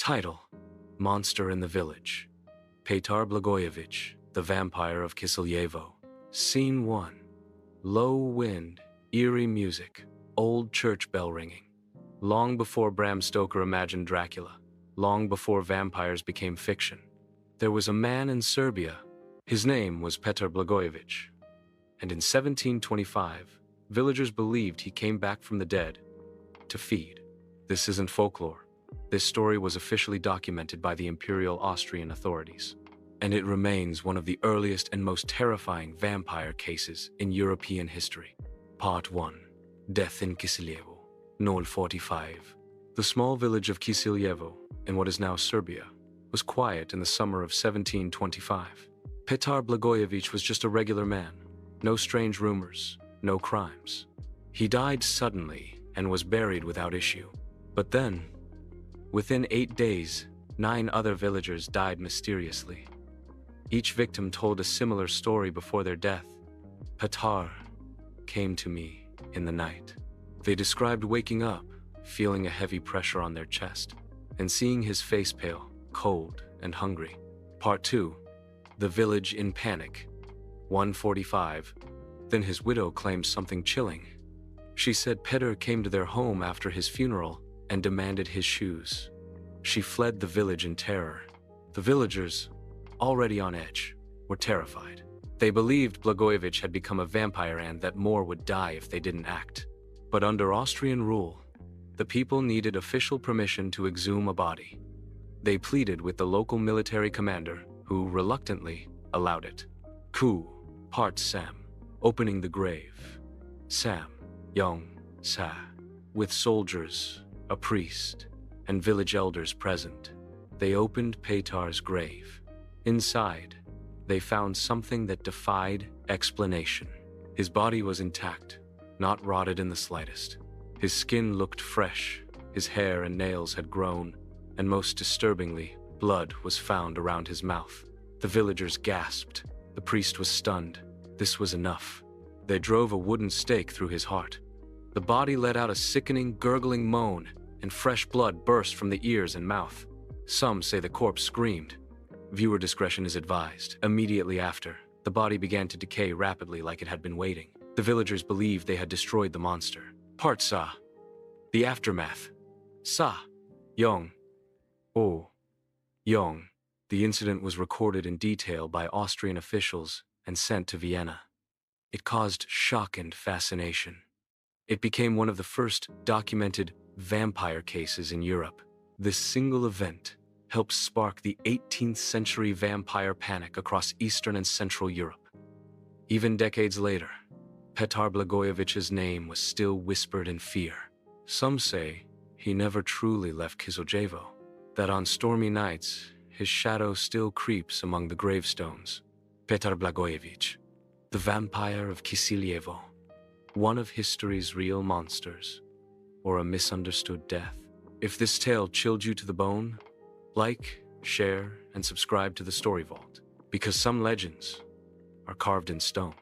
Title: Monster in the Village. Petar Blagojević, the Vampire of Kisiljevo. Scene 1. Low wind, eerie music, old church bell ringing. Long before Bram Stoker imagined Dracula, long before vampires became fiction, there was a man in Serbia. His name was Petar Blagojević. And in 1725, villagers believed he came back from the dead to feed. This isn't folklore. This story was officially documented by the Imperial Austrian authorities, and it remains one of the earliest and most terrifying vampire cases in European history. Part 1. Death in Kisiljevo, 045. The small village of Kisiljevo, in what is now Serbia, was quiet in the summer of 1725. Petar Blagojević was just a regular man. No strange rumors, no crimes. He died suddenly and was buried without issue. But then, within 8 days, 9 other villagers died mysteriously. Each victim told a similar story before their death. Petar came to me in the night. They described waking up, feeling a heavy pressure on their chest, and seeing his face pale, cold, and hungry. Part 2. The village in panic. 145. Then his widow claimed something chilling. She said Petar came to their home after his funeral and demanded his shoes. She fled the village in terror. The villagers, already on edge, were terrified. They believed Blagojević had become a vampire and that more would die if they didn't act. But under Austrian rule, the people needed official permission to exhume a body. They pleaded with the local military commander, who reluctantly allowed it. Coup, Part Sam. Opening the grave. Sam, young, Sa, with soldiers, a priest, and village elders present. They opened Petar's grave. Inside, they found something that defied explanation. His body was intact, not rotted in the slightest. His skin looked fresh, his hair and nails had grown, and most disturbingly, blood was found around his mouth. The villagers gasped. The priest was stunned. This was enough. They drove a wooden stake through his heart. The body let out a sickening, gurgling moan, and fresh blood burst from the ears and mouth. Some say the corpse screamed. Viewer discretion is advised. Immediately after, the body began to decay rapidly like it had been waiting. The villagers believed they had destroyed the monster. Part Sa. The aftermath. Sa. Yong. Oh. Yong. The incident was recorded in detail by Austrian officials and sent to Vienna. It caused shock and fascination. It became one of the first documented vampire cases in Europe. This single event helped spark the 18th century vampire panic across Eastern and Central Europe. Even decades later, Petar Blagojević's name was still whispered in fear. Some say he never truly left Kisiljevo, that on stormy nights, his shadow still creeps among the gravestones. Petar Blagojević, the Vampire of Kisiljevo, one of history's real monsters, or a misunderstood death. If this tale chilled you to the bone, like, share, and subscribe to the Story Vault, because some legends are carved in stone.